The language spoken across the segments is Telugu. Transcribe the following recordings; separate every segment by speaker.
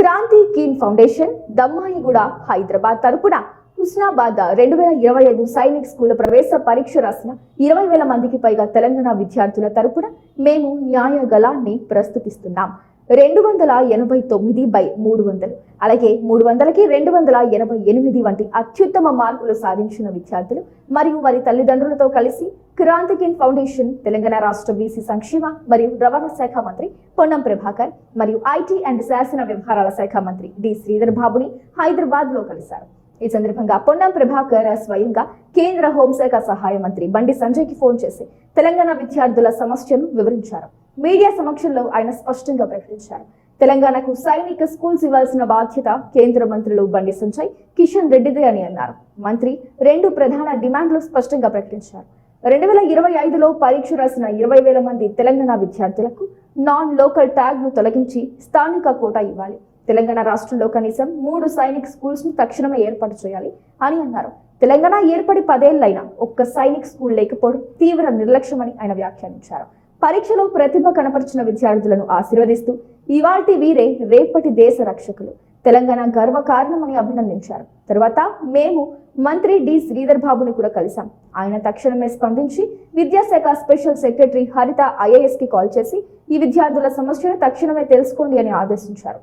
Speaker 1: క్రాంతి కీన్ ఫౌండేషన్ దమ్మాయిగూడ హైదరాబాద్ తరపున హుస్నాబాద్ 2025 సైనిక్ స్కూల్ ప్రవేశ పరీక్ష రాసిన 20,000 మందికి పైగా తెలంగాణ విద్యార్థుల తరపున మేము న్యాయ గళాన్ని ప్రస్తుతిస్తున్నాం. 289/300 అలాగే 300కి 288 వంటి అత్యుత్తమ మార్కులు సాధించిన విద్యార్థులు మరియు వారి తల్లిదండ్రులతో కలిసి క్రాంతి కీన్ ఫౌండేషన్ తెలంగాణ రాష్ట్ర బీసీ సంక్షేమ మరియు రవాణా శాఖ మంత్రి పొన్నం ప్రభాకర్ మరియు ఐటీ అండ్ శాసన వ్యవహారాల శాఖ మంత్రి డి శ్రీధర్ బాబుని హైదరాబాద్ లో కలిశారు. ఈ సందర్భంగా పొన్నం ప్రభాకర్ స్వయంగా కేంద్ర హోంశాఖ సహాయ మంత్రి బండి సంజయ్ కి ఫోన్ చేసి తెలంగాణ విద్యార్థుల సమస్యను వివరించారు. మీడియా సమక్షంలో ఆయన స్పష్టంగా ప్రకటించారు. తెలంగాణకు సైనిక స్కూల్స్ ఇవ్వాల్సిన బాధ్యత కేంద్ర మంత్రులు బండి సంజయ్, కిషన్ రెడ్డిదే అని అన్నారు. మంత్రి 2 ప్రధాన డిమాండ్లు స్పష్టంగా ప్రకటించారు. 2025లో పరీక్ష రాసిన 20,000 మంది తెలంగాణ విద్యార్థులకు నాన్ లోకల్ ట్యాగ్ ను తొలగించి స్థానిక కోటా ఇవ్వాలి. తెలంగాణ రాష్ట్రంలో కనీసం 3 సైనిక్ స్కూల్స్ ను తక్షణమే ఏర్పాటు చేయాలి అని అన్నారు. తెలంగాణ ఏర్పడి 10 ఏళ్లైనా ఒక్క సైనిక్ స్కూల్ లేకపోవడం తీవ్ర నిర్లక్ష్యమని ఆయన వ్యాఖ్యానించారు. పరీక్షలో ప్రతిభ కనపరిచిన విద్యార్థులను ఆశీర్వదిస్తూ ఇవాల్టి వీరే రేపటి దేశ రక్షకులు, తెలంగాణ గర్వ కారణమని అభినందించారు. తర్వాత మేము మంత్రి డి శ్రీధర్ బాబుని కూడా కలిశాం. ఆయన తక్షణమే స్పందించి విద్యాశాఖ స్పెషల్ సెక్రటరీ హరిత IAS కి కాల్ చేసి ఈ విద్యార్థుల సమస్యను తక్షణమే తెలుసుకోండి అని ఆదేశించారు.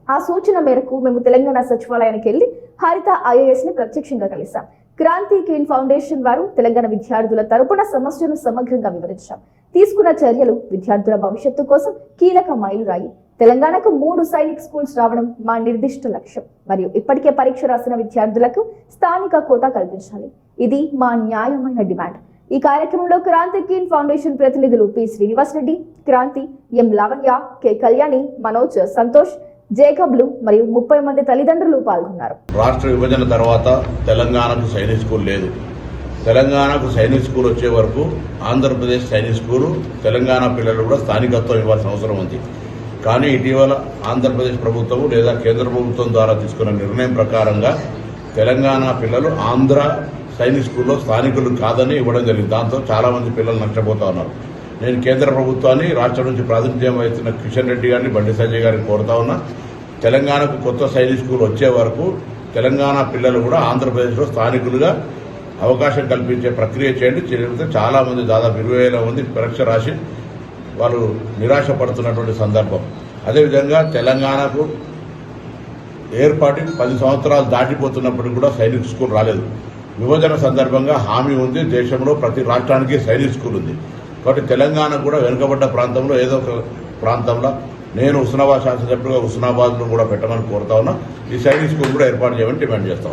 Speaker 1: ఆ సూచన మేరకు మేము తెలంగాణ సచివాలయానికి వెళ్లి హరిత IAS ని ప్రత్యక్షంగా కలిశాం. క్రాంతి కీన్ ఫౌండేషన్ వారు తెలంగాణ విద్యార్థుల తరపున సమస్యను సమగ్రంగా వివరించాం. తీసుకున్న చర్యలు విద్యార్థుల భవిష్యత్తు కోసం కీలక మైలురాయి. తెలంగాణకు 3 సైనిక్ స్కూల్స్ రావడం మా నిర్దిష్ట లక్ష్యం మరియు ఇప్పటికే పరీక్ష రాసిన విద్యార్థులకు స్థానిక కోటా కల్పించాలి. ఇది మా న్యాయమైన డిమాండ్. ఈ కార్యక్రమంలో క్రాంతి కీన్ ఫౌండేషన్ ప్రతినిధులు పి శ్రీనివాస్ రెడ్డి, క్రాంతి, ఎం లావణ్య, కె కళ్యాణి, మనోజ్, సంతోష్, జేకబ్లు మరియు 30 మంది తల్లిదండ్రులు పాల్గొన్నారు.
Speaker 2: రాష్ట్ర విభజన తర్వాత తెలంగాణకు సైనిక్ స్కూల్ లేదు. తెలంగాణకు సైనిక్ స్కూల్ వచ్చే వరకు ఆంధ్రప్రదేశ్ సైనిక్ స్కూలు తెలంగాణ పిల్లలు కూడా స్థానికత్వం ఇవ్వాల్సిన అవసరం ఉంది. కానీ ఇటీవల ఆంధ్రప్రదేశ్ ప్రభుత్వం లేదా కేంద్ర ప్రభుత్వం ద్వారా తీసుకున్న నిర్ణయం ప్రకారంగా తెలంగాణ పిల్లలు ఆంధ్ర సైనిక్ స్కూల్లో స్థానికులు కాదని ఇవ్వడం జరిగింది. దాంతో చాలామంది పిల్లలు నష్టపోతా ఉన్నారు. నేను కేంద్ర ప్రభుత్వాన్ని, రాష్ట్రం నుంచి ప్రాతినిధ్యం వహిస్తున్న కిషన్ రెడ్డి గారిని, బండి సంజయ్ గారిని కోరుతా ఉన్నా, తెలంగాణకు కొత్త సైనిక్ స్కూల్ వచ్చే వరకు తెలంగాణ పిల్లలు కూడా ఆంధ్రప్రదేశ్లో స్థానికులుగా అవకాశం కల్పించే ప్రక్రియ చేయండి. చేస్తే చాలామంది దాదాపు 20,000 మంది పరీక్ష రాసి వాళ్ళు నిరాశపడుతున్నటువంటి సందర్భం. అదేవిధంగా తెలంగాణకు ఏర్పాటు 10 సంవత్సరాలు దాటిపోతున్నప్పటికీ కూడా సైనిక్ స్కూల్ రాలేదు. విభజన సందర్భంగా హామీ ఉంది, దేశంలో ప్రతి రాష్ట్రానికి సైనిక్ స్కూల్ ఉంది. కాబట్టి తెలంగాణ కూడా వెనుకబడ్డ ప్రాంతంలో ఏదో ఒక ప్రాంతంలో నేను హుస్నాబాద్ శాసనసభ్యులుగా హుస్నాబాద్లో కూడా పెట్టమని కోరుతా ఉన్నా. ఈ సైనిక్ స్కూల్ కూడా ఏర్పాటు చేయమని డిమాండ్ చేస్తా ఉన్నా.